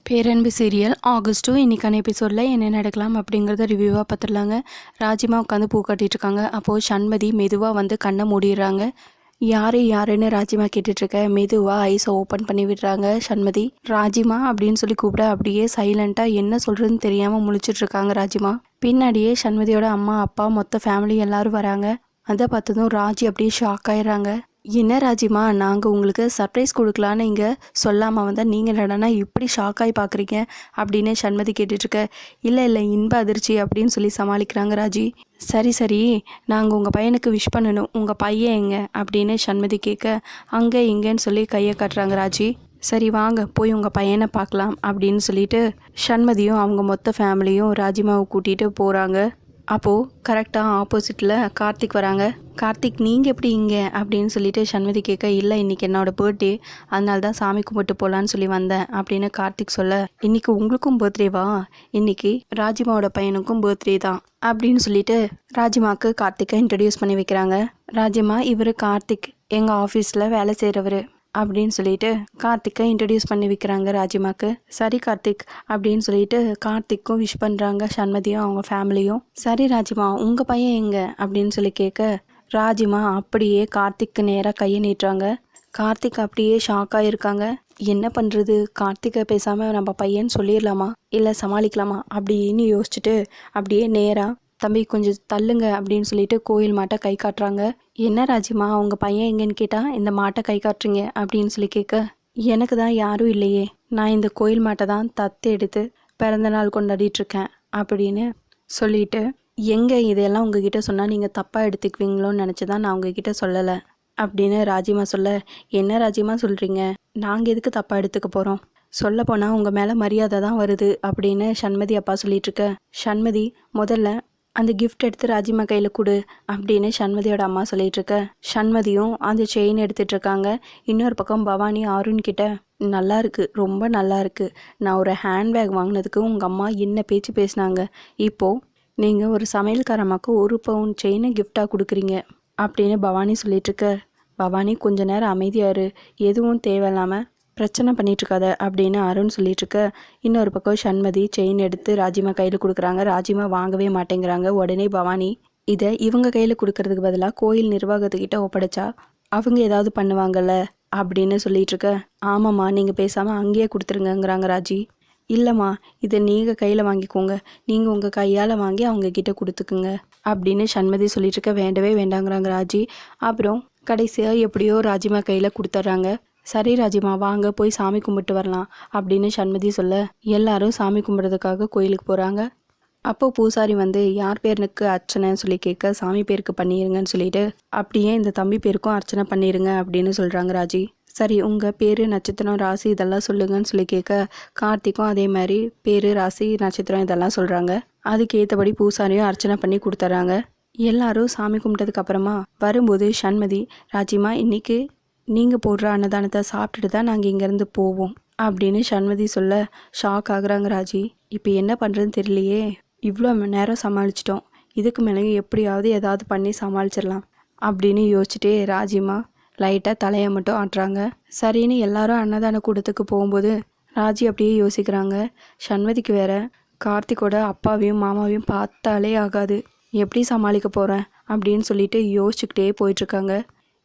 பேரன்பு serial August 2 இன்றைக்கான எபிசோடில் என்ன நடக்கலாம் அப்படிங்கிறத ரிவ்யூவாக பார்த்துடலாங்க. ராஜிமா உட்காந்து பூ கட்டிகிட்ருக்காங்க. அப்போது சண்மதி மெதுவாக வந்து கண்ணை மூடிடுறாங்க. யாருன்னு ராஜிமா கேட்டுட்ருக்க. மெதுவாக ஐஸை ஓப்பன் பண்ணி விடுறாங்க சண்மதி. ராஜிமா அப்படின்னு சொல்லி கூப்பிட அப்படியே சைலண்ட்டாக என்ன சொல்கிறதுன்னு தெரியாமல் முழிச்சிட்ருக்காங்க ராஜிமா. பின்னாடியே சண்மதியோட அம்மா அப்பா மொத்த ஃபேமிலி எல்லோரும் வராங்க. அதை பார்த்ததும் ராஜி அப்படியே ஷாக் ஆயிடுறாங்க. என்ன ராஜிமா, நாங்கள் உங்களுக்கு சர்ப்ரைஸ் கொடுக்கலான்னு இங்கே சொல்லாமல் வந்தால் நீங்கள் என்னடானா இப்படி ஷாக்காகி பார்க்குறீங்க அப்படின்னு சண்மதி கேட்டுட்ருக்க. இல்லை இன்ப அதிர்ச்சி அப்படின்னு சொல்லி சமாளிக்கிறாங்க ராஜி. சரி நாங்கள் உங்கள் பையனுக்கு விஷ் பண்ணணும், உங்கள் பையன் எங்க அப்படின்னு சண்மதி கேட்க அங்கே இங்கேன்னு சொல்லி கையை காட்டுறாங்க ராஜி. சரி வாங்க போய் உங்கள் பையனை பார்க்கலாம் அப்படின்னு சொல்லிட்டு சண்மதியும் அவங்க மொத்த ஃபேமிலியும் ராஜிமாவை கூட்டிகிட்டு போகிறாங்க. அப்போது கரெக்டாக ஆப்போசிட்டில் கார்த்திக் வராங்க. கார்த்திக் நீங்கள் எப்படி இங்கே அப்படின்னு சொல்லிட்டு சண்மதி கேட்க, இல்லை இன்றைக்கி என்னோடய பர்த்டே, அதனால தான் சாமி கும்பிட்டு போகலான்னு சொல்லி வந்தேன் அப்படின்னு கார்த்திக் சொல்ல, இன்றைக்கி உங்களுக்கும் பர்த்டேவா? இன்றைக்கி ராஜிமாவோட பையனுக்கும் பர்த்டே தான் அப்படின்னு சொல்லிட்டு ராஜிமாவுக்கு கார்த்திக்கை இன்ட்ரடியூஸ் பண்ணி வைக்கிறாங்க. ராஜிமா, இவர் கார்த்திக், எங்கள் ஆஃபீஸில் வேலை செய்கிறவர் அப்படின்னு சொல்லிட்டு கார்த்திக்கை இன்ட்ரடியூஸ் பண்ணி வைக்கிறாங்க ராஜிமாக்கு. சரி கார்த்திக் அப்படின்னு சொல்லிட்டு கார்த்திக்கும் விஷ் பண்ணுறாங்க சண்மதியும் அவங்க ஃபேமிலியும். சரி ராஜிமா, உங்கள் பையன் எங்க அப்படின்னு சொல்லி கேட்க ராஜிமா அப்படியே கார்த்திக்கு நேராக கையை நீட்டுறாங்க. கார்த்திக் அப்படியே ஷாக்காக இருக்காங்க. என்ன பண்ணுறது, கார்த்திகை பேசாமல் நம்ம பையன் சொல்லிடலாமா இல்லை சமாளிக்கலாமா அப்படின்னு யோசிச்சுட்டு அப்படியே நேராக தம்பி கொஞ்சம் தள்ளுங்க அப்படின்னு சொல்லிட்டு கோயில் மாட்டை கை காட்டுறாங்க. என்ன ராஜிமா, அவங்க பையன் எங்கன்னு கேட்டால் இந்த மாட்டை கை காட்டுறீங்க அப்படின்னு சொல்லி கேட்க, எனக்கு தான் யாரும் இல்லையே, நான் இந்த கோயில் மாட்டை தான் தத்து எடுத்து பிறந்த நாள் கொண்டாடிட்டுருக்கேன் அப்படின்னு சொல்லிட்டு, எங்கே இதையெல்லாம் உங்ககிட்ட சொன்னால் நீங்கள் தப்பாக எடுத்துக்குவீங்களோன்னு நினச்சி தான் நான் உங்ககிட்ட சொல்லலை அப்படின்னு ராஜிமா சொல்ல, என்ன ராஜிமா சொல்கிறீங்க, நாங்கள் எதுக்கு தப்பாக எடுத்துக்க போகிறோம், சொல்லப்போனால் உங்கள் மேலே மரியாதை தான் வருது அப்படின்னு சண்மதி அப்பா சொல்லிகிட்ருக்க. சண்மதி, முதல்ல அந்த கிஃப்ட் எடுத்து ராஜிமா கையில் கொடு அப்படின்னு சண்மதியோட அம்மா சொல்லிகிட்ருக்க. சண்மதியும் அந்த செயின் எடுத்துகிட்ருக்காங்க. இன்னொரு பக்கம் பவானி அருண் கிட்ட, நல்லா இருக்குது, ரொம்ப நல்லா இருக்குது, நான் ஒரு ஹேண்ட்பேக் வாங்கினதுக்கு உங்கள் அம்மா என்ன பேச்சு பேசினாங்க, இப்போது நீங்கள் ஒரு சமையல்காரம்மாக்கு 1 பவுன் செயினை கிஃப்டாக கொடுக்குறீங்க அப்படின்னு பவானி சொல்லிகிட்ருக்க. பவானி கொஞ்ச நேரம் அமைதியாரு, எதுவும் தேவையில்லாமல் பிரச்சனை பண்ணிகிட்ருக்காத அப்படின்னு அருண் சொல்லிகிட்ருக்க. இன்னொரு பக்கம் சண்மதி செயின் எடுத்து ராஜிமா கையில் கொடுக்குறாங்க. ராஜிமா வாங்கவே மாட்டேங்கிறாங்க. உடனே பவானி, இதை இவங்க கையில் கொடுக்கறதுக்கு பதிலாக கோயில் நிர்வாகத்துக்கிட்ட ஒப்படைச்சா அவங்க ஏதாவது பண்ணுவாங்கல்ல அப்படின்னு சொல்லிகிட்ருக்க. ஆமாம்மா, நீங்கள் பேசாமல் அங்கேயே கொடுத்துருங்கங்கிறாங்க ராஜி. இல்லைம்மா, இதை நீங்கள் கையில் வாங்கிக்கோங்க, நீங்கள் உங்கள் கையால் வாங்கி அவங்கக்கிட்ட கொடுத்துக்குங்க அப்படின்னு சண்மதி சொல்லிகிட்ருக்க. வேண்டவே வேண்டாங்கிறாங்க ராஜி. அப்புறம் கடைசியாக எப்படியோ ராஜிமா கையில் கொடுத்துட்றாங்க. சரி ராஜிமா, வாங்க போய் சாமி கும்பிட்டு வரலாம் அப்படின்னு சண்மதி சொல்ல, எல்லாரும் சாமி கும்பிட்றதுக்காக கோயிலுக்கு போகிறாங்க. அப்போது பூசாரி வந்து யார் பேருக்கு அர்ச்சனைன்னு சொல்லி கேட்க, சாமி பேருக்கு பண்ணிடுங்கன்னு சொல்லிட்டு, அப்படியே இந்த தம்பி பேருக்கும் அர்ச்சனை பண்ணிடுங்க அப்படின்னு சொல்கிறாங்க ராஜி. சரி, உங்கள் பேர், நட்சத்திரம், ராசி இதெல்லாம் சொல்லுங்கன்னு சொல்லி கேட்க, கார்த்திக்கும் அதே மாதிரி பேர், ராசி, நட்சத்திரம் இதெல்லாம் சொல்கிறாங்க. அதுக்கு ஏற்றபடி பூசாரியும் அர்ச்சனை பண்ணி கொடுத்துட்றாங்க. எல்லாரும் சாமி கும்பிட்டதுக்கு அப்புறமா வரும்போது சண்மதி, ராஜிமா, இன்னைக்கு நீங்கள் போடுற அன்னதானத்தை சாப்பிட்டுட்டு தான் நாங்கள் இங்கேருந்து போவோம் அப்படின்னு சண்மதி சொல்ல ஷாக் ஆகுறாங்க ராஜி. இப்போ என்ன பண்ணுறதுன்னு தெரியலையே, இவ்வளோ நேரம் சமாளிச்சிட்டோம், இதுக்கு மேலே எப்படியாவது ஏதாவது பண்ணி சமாளிச்சிடலாம் அப்படின்னு யோசிச்சுட்டே ராஜிமா லைட்டாக தலையை மட்டும் ஆட்டுறாங்க. சரின்னு எல்லாரும் அன்னதான கூடத்துக்கு போகும்போது ராஜி அப்படியே யோசிக்கிறாங்க. சண்மதிக்கு வேற கார்த்திகோட அப்பாவையும் மாமாவையும் பார்த்தாலே ஆகாது, எப்படி சமாளிக்க போகிறேன் அப்படின்னு சொல்லிட்டு யோசிச்சுக்கிட்டே போயிட்டுருக்காங்க.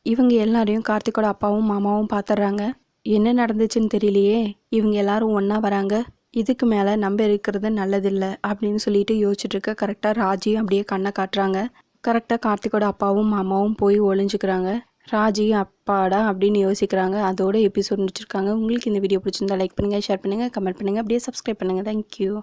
இவங்க எல்லாரையும் கார்த்திகோட அப்பாவும் மாமாவும் பார்த்துட்றாங்க. என்ன நடந்துச்சுன்னு தெரியலையே, இவங்க எல்லாரும் ஒன்றா வராங்க, இதுக்கு மேலே நம்ப இருக்கிறது நல்லதில்லை அப்படின்னு சொல்லிட்டு யோசிச்சுட்ருக்க. கரெக்டாக ராஜி அப்படியே கண்ணை காட்டுறாங்க. கரெக்டாக கார்த்திகோட அப்பாவும் மாமாவும் போய் ஒளிஞ்சுக்கிறாங்க. ராஜி அப்பாடா அப்படின்னு யோசிக்கிறாங்க. அதோட எபிசோட் முடிச்சிருக்காங்க. உங்களுக்கு இந்த வீடியோ பிடிச்சிருந்தா லைக் பண்ணுங்கள், ஷேர் பண்ணுங்கள், கமெண்ட் பண்ணுங்கள், அப்படியே சப்ஸ்கிரைப் பண்ணுங்கள். தேங்க்யூ.